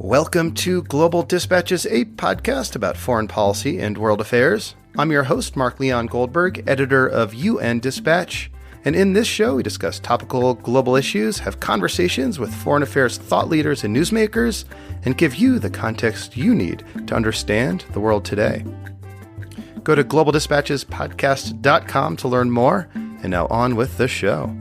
Welcome to Global Dispatches, a podcast about foreign policy and world affairs. I'm your host, Mark Leon Goldberg, editor of UN Dispatch. And in this show, we discuss topical global issues, have conversations with foreign affairs thought leaders and newsmakers, and give you the context you need to understand the world today. Go to globaldispatchespodcast.com to learn more. And now on with the show.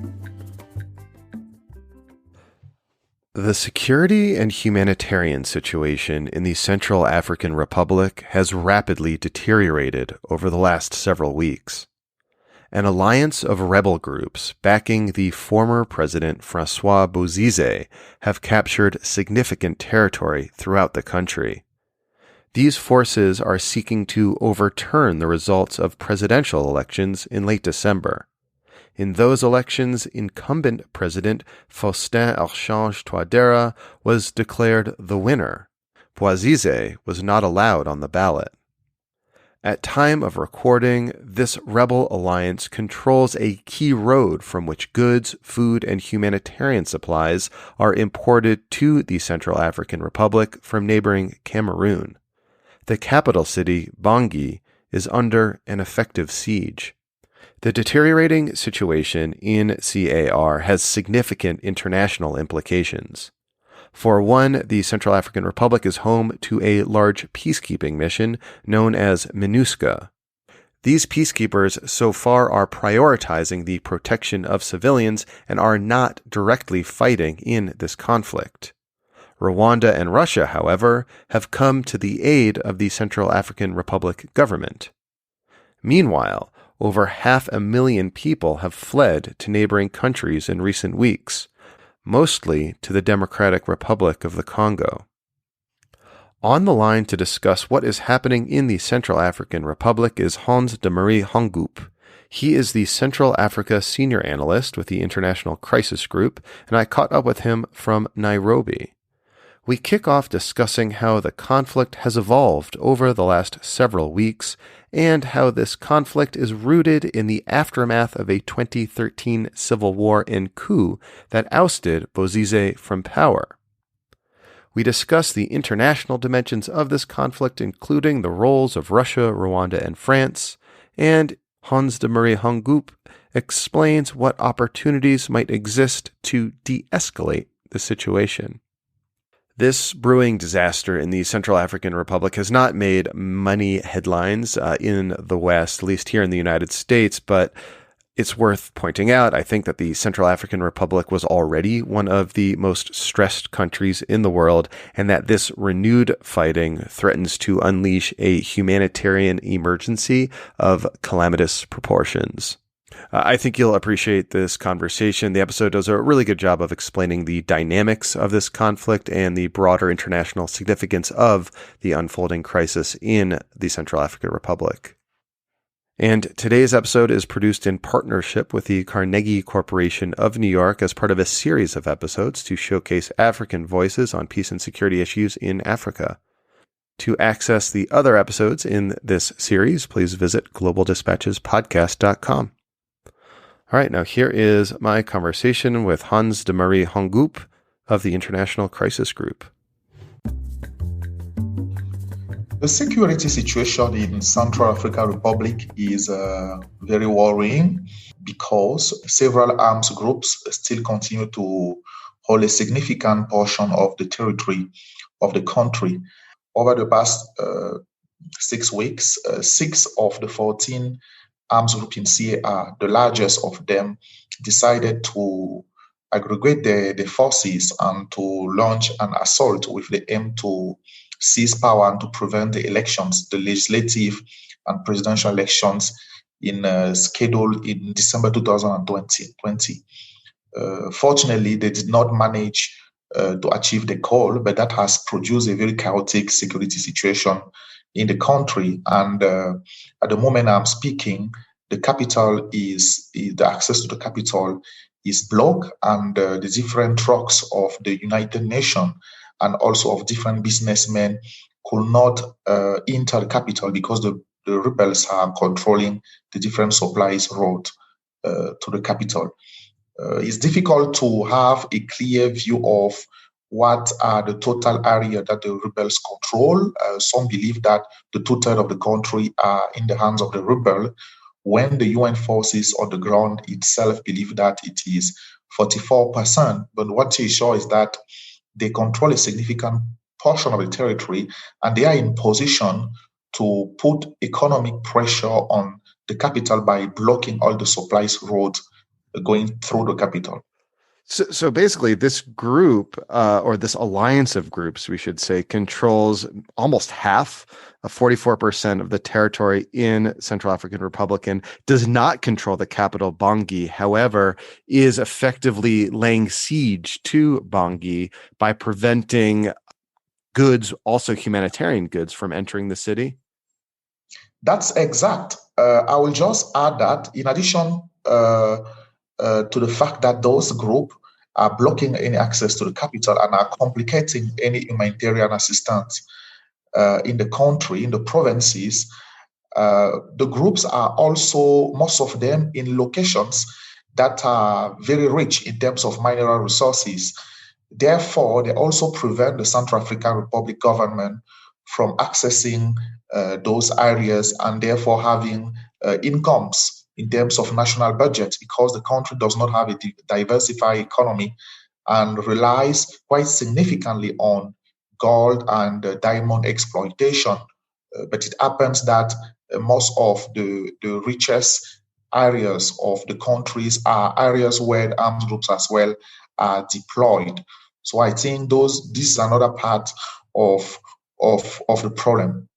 The security and humanitarian situation in the Central African Republic has rapidly deteriorated over the last several weeks. An alliance of rebel groups backing the former President Francois Bozize have captured significant territory throughout the country. These forces are seeking to overturn the results of presidential elections in late December. In those elections, incumbent President Faustin Archange Touadéra was declared the winner. Bozize was not allowed on the ballot. At time of recording, this rebel alliance controls a key road from which goods, food, and humanitarian supplies are imported to the Central African Republic from neighboring Cameroon. The capital city, Bangui, is under an effective siege. The deteriorating situation in CAR has significant international implications. For one, the Central African Republic is home to a large peacekeeping mission known as MINUSCA. These peacekeepers so far are prioritizing the protection of civilians and are not directly fighting in this conflict. Rwanda and Russia, however, have come to the aid of the Central African Republic government. Meanwhile, over 500,000 people have fled to neighboring countries in recent weeks, mostly to the Democratic Republic of the Congo. On the line to discuss what is happening in the Central African Republic is Hans de Marie Heungoup. He is the Central Africa Senior Analyst with the International Crisis Group, and I caught up with him from Nairobi. We kick off discussing how the conflict has evolved over the last several weeks and how this conflict is rooted in the aftermath of a 2013 civil war and coup that ousted Bozize from power. We discuss the international dimensions of this conflict, including the roles of Russia, Rwanda, and France, and Hans de Marie Heungoup explains what opportunities might exist to de-escalate the situation. This brewing disaster in the Central African Republic has not made many headlines in the West, at least here in the United States, but it's worth pointing out, I think, that the Central African Republic was already one of the most stressed countries in the world, and that this renewed fighting threatens to unleash a humanitarian emergency of calamitous proportions. I think you'll appreciate this conversation. The episode does a really good job of explaining the dynamics of this conflict and the broader international significance of the unfolding crisis in the Central African Republic. And today's episode is produced in partnership with the Carnegie Corporation of New York as part of a series of episodes to showcase African voices on peace and security issues in Africa. To access the other episodes in this series, please visit globaldispatchespodcast.com. All right, now here is my conversation with Hans de Marie Heungoup of the International Crisis Group. The security situation in Central African Republic is very worrying because several armed groups still continue to hold a significant portion of the territory of the country. Over the past 6 weeks, 6 of the 14 arms group in CAR, the largest of them, decided to aggregate the forces and to launch an assault with the aim to seize power and to prevent the elections, the legislative and presidential elections scheduled in December 2020. Fortunately, they did not manage to achieve the goal, but that has produced a very chaotic security situation in the country. And at the moment I'm speaking, the access to the capital is blocked, and the different trucks of the United Nations and also of different businessmen could not enter the capital because the rebels are controlling the different supplies road to the capital. It's difficult to have a clear view of what are the total area that the rebels control. Some believe that the two-thirds of the country are in the hands of the rebel, when the UN forces on the ground itself believe that it is 44%. But what is sure is that they control a significant portion of the territory, and they are in position to put economic pressure on the capital by blocking all the supplies roads going through the capital. So basically, this group, or this alliance of groups, we should say, controls almost half, 44% of the territory in Central African Republic, and does not control the capital, Bangui. However, is effectively laying siege to Bangui by preventing goods, also humanitarian goods, from entering the city? That's exact. I will just add that in addition to the fact that those groups are blocking any access to the capital and are complicating any humanitarian assistance in the country, in the provinces, the groups are also, most of them, in locations that are very rich in terms of mineral resources. Therefore, they also prevent the Central African Republic government from accessing those areas and therefore having incomes in terms of national budget, because the country does not have a diversified economy and relies quite significantly on gold and diamond exploitation. But it happens that most of the richest areas of the countries are areas where the armed groups as well are deployed. So I think this is another part of the problem.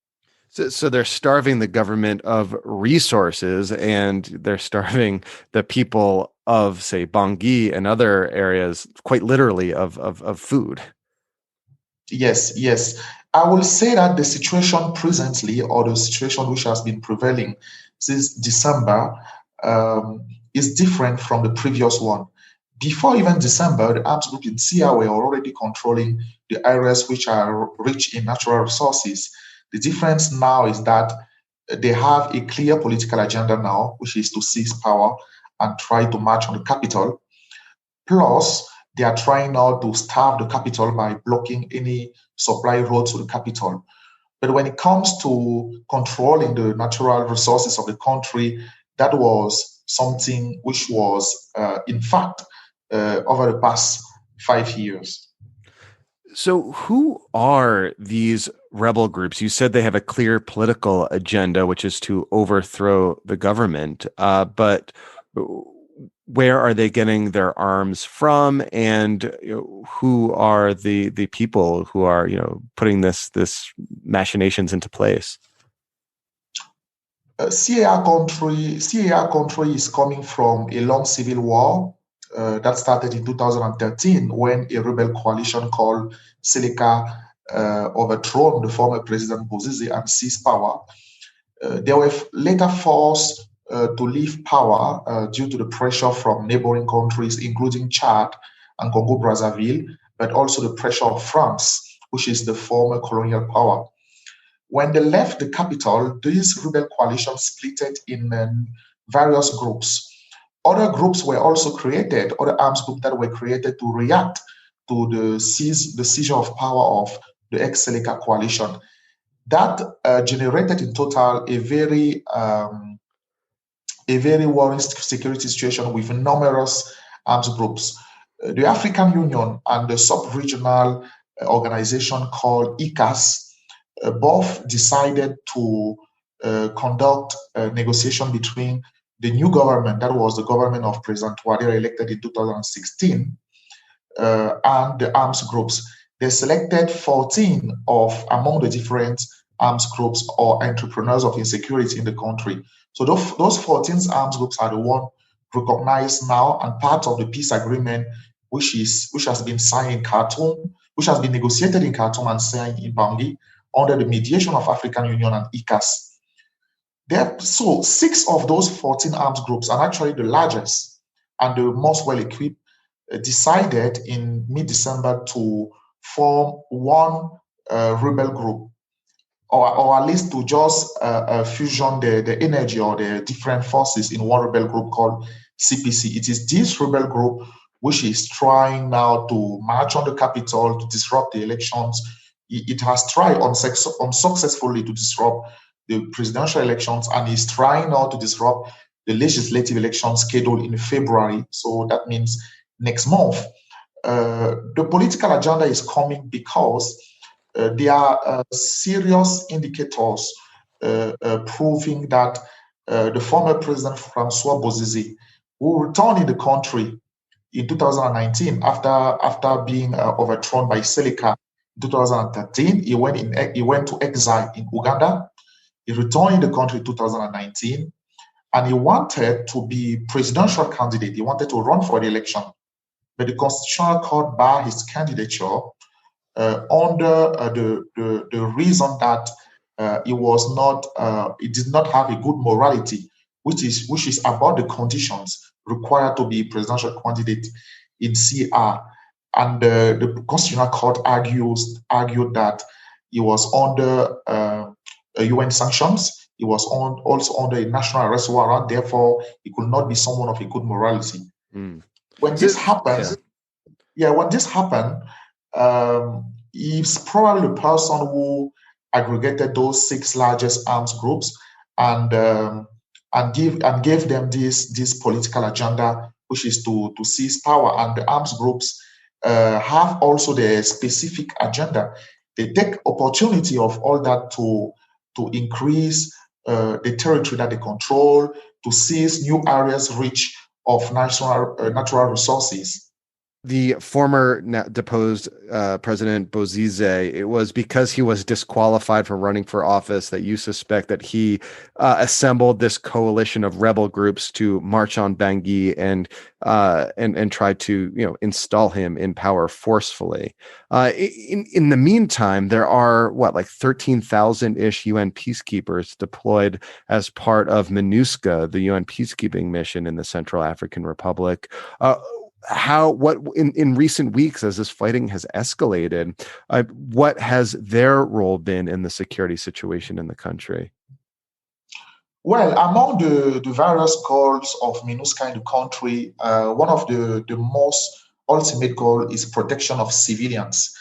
So they're starving the government of resources, and they're starving the people of, say, Bangui and other areas, quite literally, of food. Yes. I will say that the situation presently, or the situation which has been prevailing since December, is different from the previous one. Before even December, the armed group in Sia were already controlling the areas which are rich in natural resources. The difference now is that they have a clear political agenda now, which is to seize power and try to march on the capital. Plus, they are trying now to starve the capital by blocking any supply roads to the capital. But when it comes to controlling the natural resources of the country, that was something which was, in fact, over the past 5 years. So who are these rebel groups? You said they have a clear political agenda, which is to overthrow the government. But where are they getting their arms from, and who are the people who are putting this machinations into place? CAR country is coming from a long civil war that started in 2013 when a rebel coalition called Seleka overthrew the former President Bozize and seized power. They were later forced to leave power due to the pressure from neighboring countries, including Chad and Congo-Brazzaville, but also the pressure of France, which is the former colonial power. When they left the capital, this rebel coalition split in various groups. Other groups were also created, other arms groups that were created to react to the seizure of power of the ex-Seleka coalition. That generated in total a very worrying security situation with numerous arms groups. The African Union and the sub-regional organization called ICAS both decided to conduct a negotiation between the new government, that was the government of President Touadéra elected in 2016, and the arms groups. They selected 14 among the different arms groups or entrepreneurs of insecurity in the country. So those 14 arms groups are the one recognized now and part of the peace agreement which has been signed in Khartoum, which has been negotiated in Khartoum and signed in Bangui under the mediation of African Union and ICAS. So 6 of those 14 arms groups, are actually the largest and the most well-equipped, decided in mid-December to form one rebel group, or at least to just fusion the energy or the different forces in one rebel group called CPC. It is this rebel group which is trying now to march on the capital to disrupt the elections. It has tried unsuccessfully to disrupt the presidential elections, and is trying now to disrupt the legislative elections scheduled in February. So that means next month. The political agenda is coming because there are serious indicators proving that the former President Francois Bozize, who returned in the country in 2019 after being overthrown by Seleka in 2013, he went to exile in Uganda. He returned in the country in 2019, and he wanted to be presidential candidate. He wanted to run for the election, but the Constitutional Court barred his candidature under the reason that he did not have a good morality, which is about the conditions required to be presidential candidate in CR. And the Constitutional Court argued that he was under UN sanctions. He was also under a national arrest warrant. Therefore, he could not be someone of a good morality. Mm. When this happened, he's probably the person who aggregated those 6 largest arms groups and gave them this political agenda, which is to seize power. And the arms groups have also their specific agenda. They take opportunity of all that to increase the territory that they control, to seize new areas rich of natural resources. The former deposed President Bozize, it was because he was disqualified from running for office that you suspect that he assembled this coalition of rebel groups to march on Bangui and try to install him in power forcefully. In the meantime, there are 13,000-ish UN peacekeepers deployed as part of MINUSCA, the UN peacekeeping mission in the Central African Republic. In recent weeks, as this fighting has escalated, what has their role been in the security situation in the country? Well, among the various goals of MINUSCA in the country, one of the most ultimate goal is protection of civilians.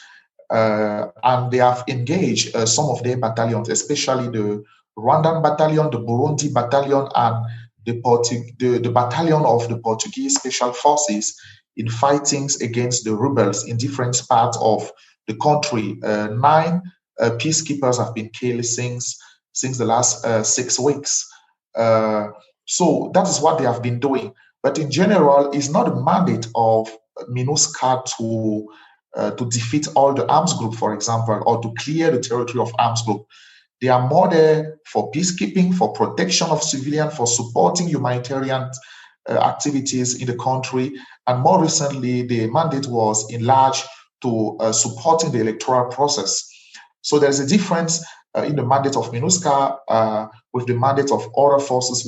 And they have engaged some of their battalions, especially the Rwandan battalion, the Burundi battalion, and the battalion of the Portuguese Special Forces in fightings against the rebels in different parts of the country. 9 peacekeepers have been killed since the last 6 weeks. So that is what they have been doing. But in general, it's not a mandate of MINUSCA to defeat all the arms group, for example, or to clear the territory of arms group. They are more there for peacekeeping, for protection of civilians, for supporting humanitarian activities in the country. And more recently, the mandate was enlarged to supporting the electoral process. So there's a difference in the mandate of MINUSCA with the mandate of other forces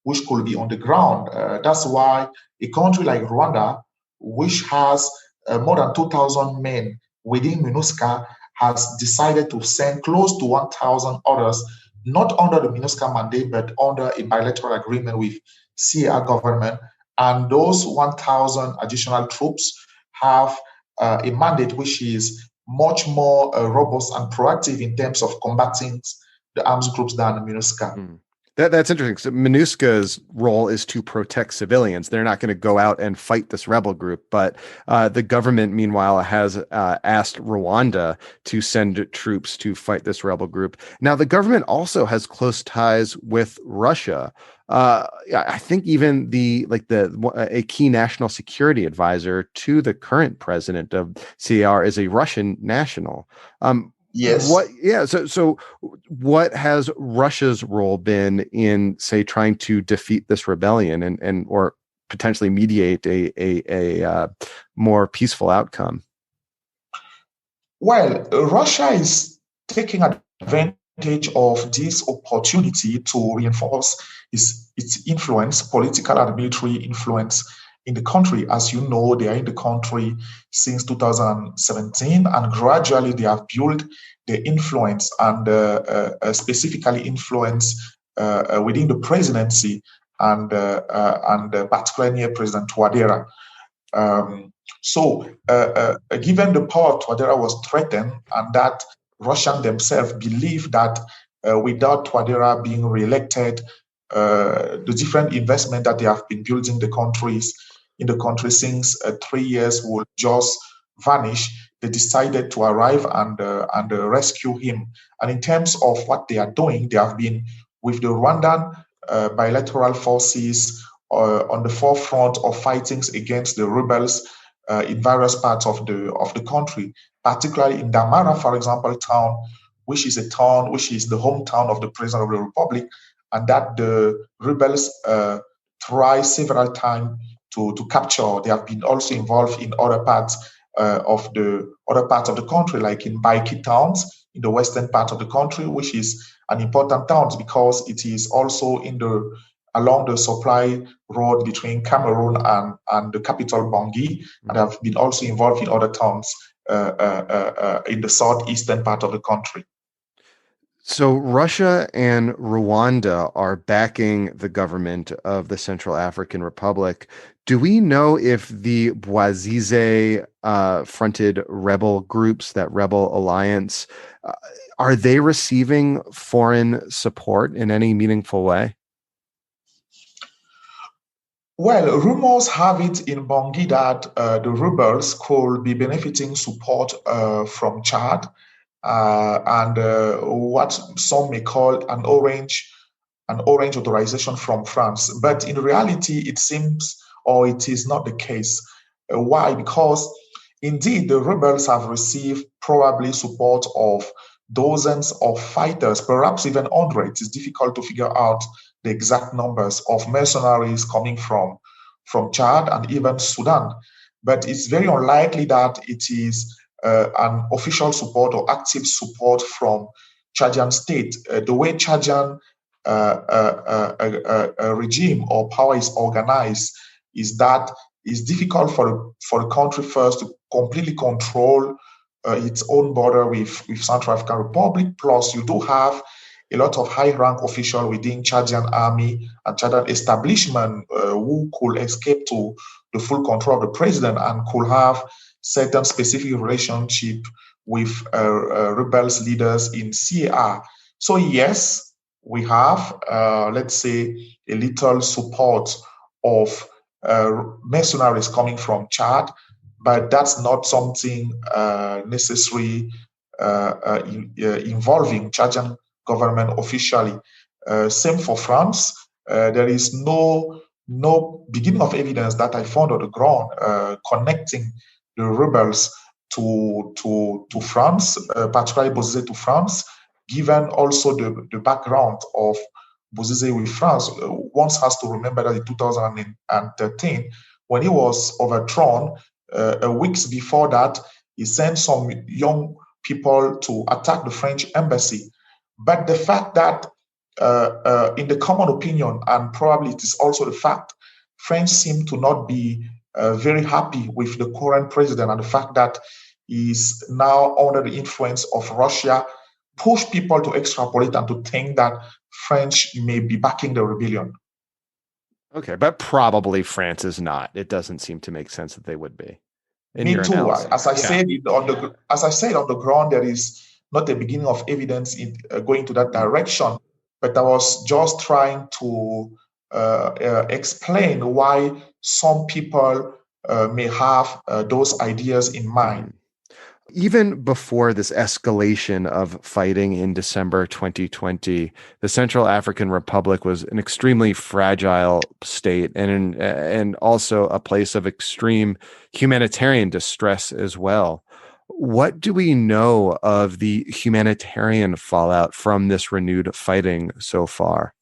which could be on the ground. That's why a country like Rwanda, which has more than 2,000 men within MINUSCA, has decided to send close to 1,000 others, not under the MINUSCA mandate, but under a bilateral agreement with CAR government. And those 1,000 additional troops have a mandate which is much more robust and proactive in terms of combating the arms groups than MINUSCA. Mm. That's interesting. So MINUSCA's role is to protect civilians. They're not going to go out and fight this rebel group. But the government, meanwhile, has asked Rwanda to send troops to fight this rebel group. Now, the government also has close ties with Russia. I think even a key national security advisor to the current president of CAR is a Russian national. Yes. So what has Russia's role been in, say, trying to defeat this rebellion and or potentially mediate a more peaceful outcome? Well, Russia is taking advantage of this opportunity to reinforce its influence, political and military influence in the country. As you know, they are in the country since 2017, and gradually they have built their influence and specifically influence within the presidency and particularly President Touadera. Given the power of Touadéra was threatened, and that Russians themselves believe that without Touadéra being re-elected, the different investment that they have been building in the country since 3 years will just vanish. They decided to arrive and rescue him. And in terms of what they are doing, they have been with the Rwandan bilateral forces on the forefront of fightings against the rebels in various parts of the country, particularly in Damara, for example, town, which is the hometown of the President of the Republic, and that the rebels try several times to capture. They have been also involved in other parts of the country, like in Baiki towns in the western part of the country, which is an important town because it is also along the supply road between Cameroon and the capital Bangui, and have been also involved in other towns in the southeastern part of the country. So Russia and Rwanda are backing the government of the Central African Republic. Do we know if the Bouazizi fronted rebel groups, that rebel alliance, are they receiving foreign support in any meaningful way? Well, rumors have it in Bangui that the rebels could be benefiting support from Chad and what some may call an orange authorization from France. But in reality, it seems or it is not the case. Why? Because indeed the rebels have received probably support of dozens of fighters, perhaps even hundreds. It's difficult to figure out the exact numbers of mercenaries coming from Chad and even Sudan. But it's very unlikely that it is an official support or active support from Chadian state. The way Chadian regime or power is organized is that it's difficult for the country first to completely control its own border with Central African Republic. Plus, you do have a lot of high-rank officials within Chadian army and Chadian establishment who could escape to the full control of the president and could have certain specific relationship with rebels leaders in CAR. So yes, we have, let's say, a little support of mercenaries coming from Chad, but that's not something necessary involving Chadian government officially. Same for France. There is no beginning of evidence that I found on the ground connecting the rebels to France, particularly Bouazizi to France, given also the background of Bouazizi with France. One has to remember that in 2013, when he was overthrown, weeks before that, he sent some young people to attack the French embassy. But the fact that in the common opinion, and probably it is also the fact, French seem to not be very happy with the current president, and the fact that he is now under the influence of Russia push people to extrapolate and to think that French may be backing the rebellion. Okay, but probably France is not. It doesn't seem to make sense that they would be. Me too. As I said on the ground, there is not a beginning of evidence in going to that direction. But I was just trying to explain why some people may have those ideas in mind. Even before this escalation of fighting in December 2020, the Central African Republic was an extremely fragile state and also a place of extreme humanitarian distress as well. What do we know of the humanitarian fallout from this renewed fighting so far?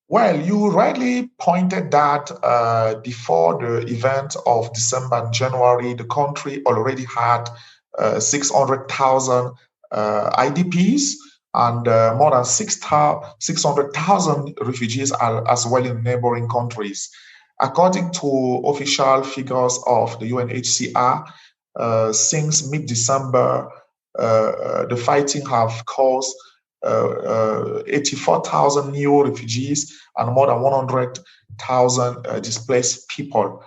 Well, you rightly pointed that before the event of December and January, the country already had 600,000 IDPs and more than 600,000 refugees as well in neighboring countries. According to official figures of the UNHCR, since mid-December, the fighting have caused 84,000 new refugees and more than 100,000 displaced people.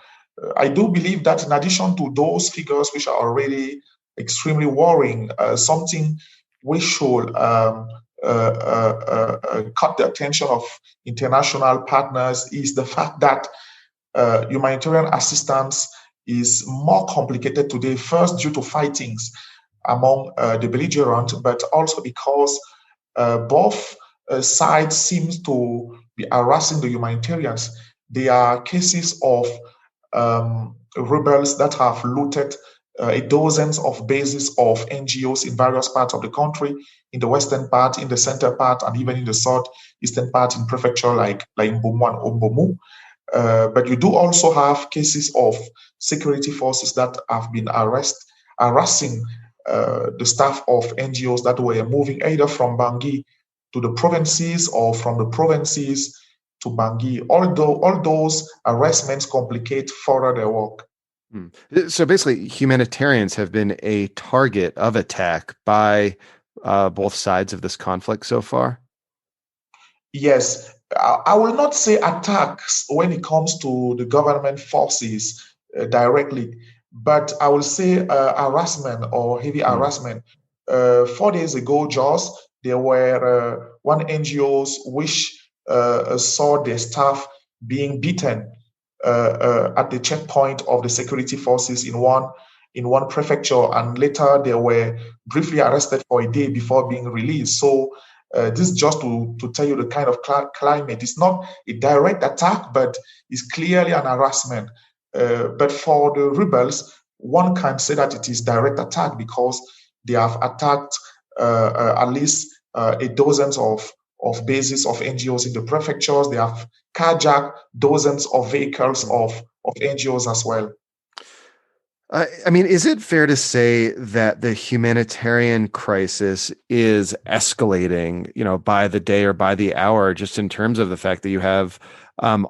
I do believe that in addition to those figures, which are already extremely worrying, something we should cut the attention of international partners is the fact that humanitarian assistance is more complicated today, first due to fightings among the belligerents, but also because both sides seem to be harassing the humanitarians. There are cases of rebels that have looted dozens of bases of NGOs in various parts of the country, in the western part, in the center part, and even in the southeastern part in prefecture like Mbomu and Ombomu. But you do also have cases of security forces that have been harassing the staff of NGOs that were moving either from Bangui to the provinces or from the provinces to Bangui. Although all those harassments complicate further their work. So basically, humanitarians have been a target of attack by both sides of this conflict so far? Yes, I will not say attacks when it comes to the government forces directly, but I will say harassment or heavy harassment. 4 days ago, just there were one NGOs which saw their staff being beaten at the checkpoint of the security forces in one prefecture, and later they were briefly arrested for a day before being released. So this is just to tell you the kind of climate. It's not a direct attack, but it's clearly an harassment. But for the rebels, one can say that it is direct attack because they have attacked at least a dozens of bases of NGOs in the prefectures. They have carjacked dozens of vehicles of NGOs as well. I mean, is it fair to say that the humanitarian crisis is escalating, by the day or by the hour, just in terms of the fact that you have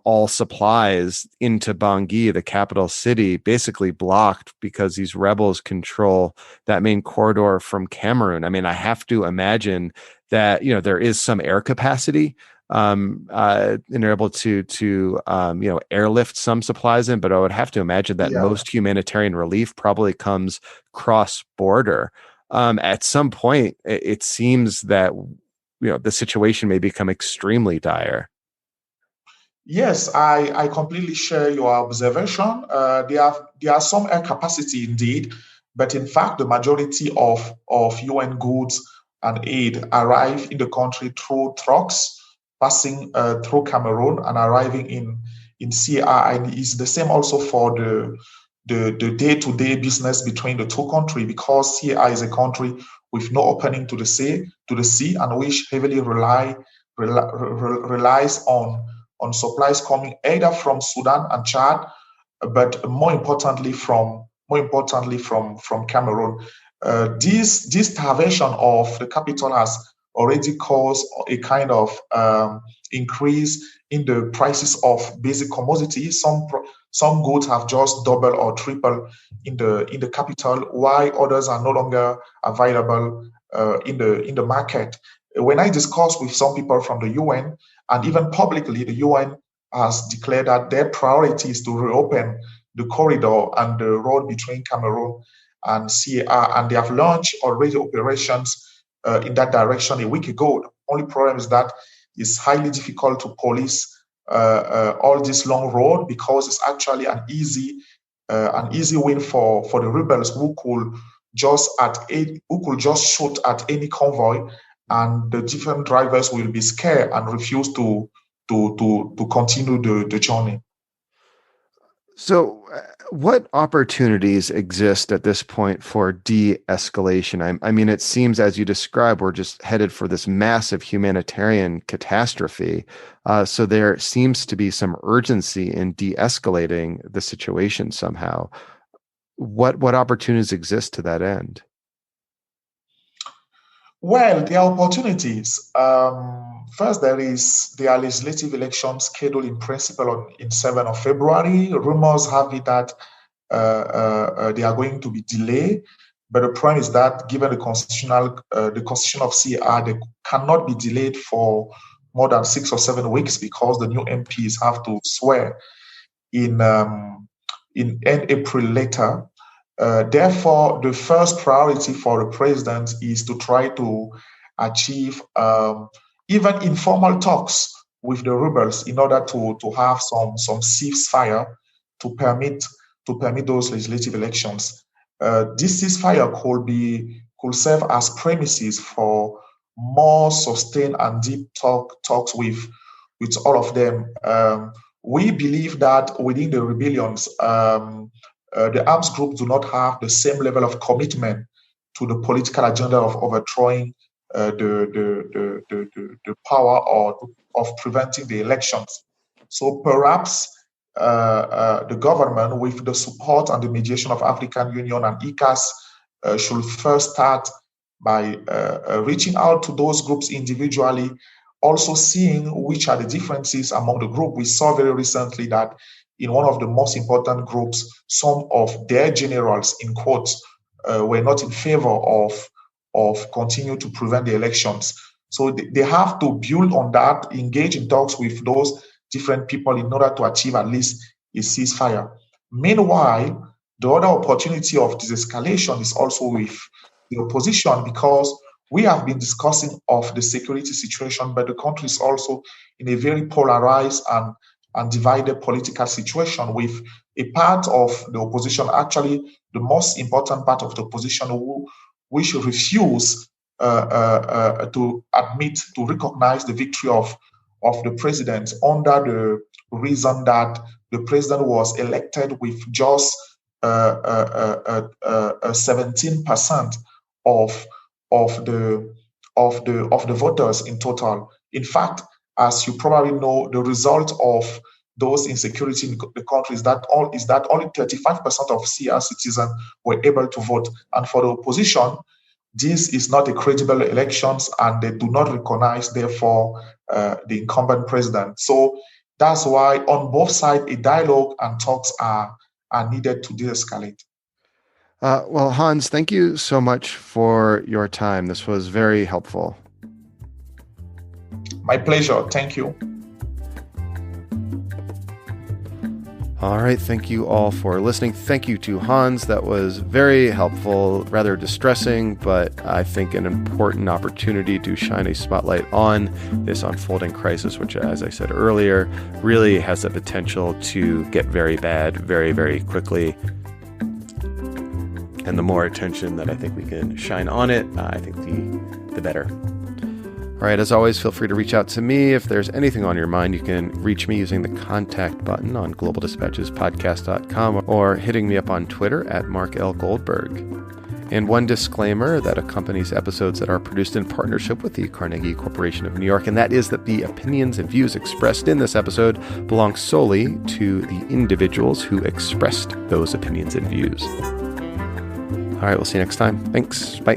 all supplies into Bangui, the capital city, basically blocked because these rebels control that main corridor from Cameroon? I mean, I have to imagine that, there is some air capacity and they're able to airlift some supplies in, but I would have to imagine that most humanitarian relief probably comes cross border. At some point, it seems that the situation may become extremely dire. Yes, I completely share your observation. There are some air capacity indeed, but in fact, the majority of UN goods and aid arrive in the country through trucks passing through Cameroon and arriving in CR. And it's the same also for the day-to-day business between the two countries, because CR is a country with no opening to the sea, and which heavily relies on supplies coming either from Sudan and Chad, but more importantly from Cameroon. This starvation of the capital has already caused a kind of increase in the prices of basic commodities. Some goods have just doubled or tripled in the capital, while others are no longer available in the market. When I discuss with some people from the UN, and even publicly, the UN has declared that their priority is to reopen the corridor and the road between Cameroon and CAR, and they have launched already operations in that direction a week ago. The only problem is that it's highly difficult to police all this long road, because it's actually an easy win for the rebels who could just shoot at any convoy, and the different drivers will be scared and refuse to continue the journey. So, what opportunities exist at this point for de-escalation? I mean, it seems, as you describe, we're just headed for this massive humanitarian catastrophe. So there seems to be some urgency in de-escalating the situation somehow. What opportunities exist to that end? Well, there are opportunities. First, there are legislative elections scheduled in principle in 7th of February. Rumors have it that they are going to be delayed, but the problem is that given the constitution of CR, they cannot be delayed for more than 6 or 7 weeks, because the new MPs have to swear in in end April later. Therefore, the first priority for the president is to try to achieve even informal talks with the rebels in order to have some ceasefire to permit those legislative elections. This ceasefire could serve as premises for more sustained and deep talks with all of them. We believe that within the rebellions, the arms groups do not have the same level of commitment to the political agenda of overthrowing the power or of preventing the elections. So perhaps the government, with the support and the mediation of African Union and ECAS, should first start by reaching out to those groups individually, also seeing which are the differences among the group. We saw very recently that in one of the most important groups, some of their generals, in quotes, were not in favor of continue to prevent the elections. So they have to build on that, engage in talks with those different people in order to achieve at least a ceasefire. Meanwhile, the other opportunity of de-escalation is also with the opposition, because we have been discussing of the security situation, but the country is also in a very polarized and divided political situation, with a part of the opposition, actually the most important part of the opposition, which refuse to admit, to recognize the victory of the president, under the reason that the president was elected with just 17% of the voters in total. In fact, as you probably know, the result of those insecurity in the country is that only 35% of CR citizens were able to vote. And for the opposition, this is not a credible elections, and they do not recognize, therefore, the incumbent president. So that's why on both sides, a dialogue and talks are needed to de-escalate. Well, Hans, thank you so much for your time. This was very helpful. My pleasure. Thank you. All right. Thank you all for listening. Thank you to Hans. That was very helpful, rather distressing, but I think an important opportunity to shine a spotlight on this unfolding crisis, which, as I said earlier, really has the potential to get very bad very, very quickly. And the more attention that I think we can shine on it, I think the better. All right, as always, feel free to reach out to me. If there's anything on your mind, you can reach me using the contact button on globaldispatchespodcast.com or hitting me up on Twitter at Mark L. Goldberg. And one disclaimer that accompanies episodes that are produced in partnership with the Carnegie Corporation of New York, and that is that the opinions and views expressed in this episode belong solely to the individuals who expressed those opinions and views. All right, we'll see you next time. Thanks. Bye.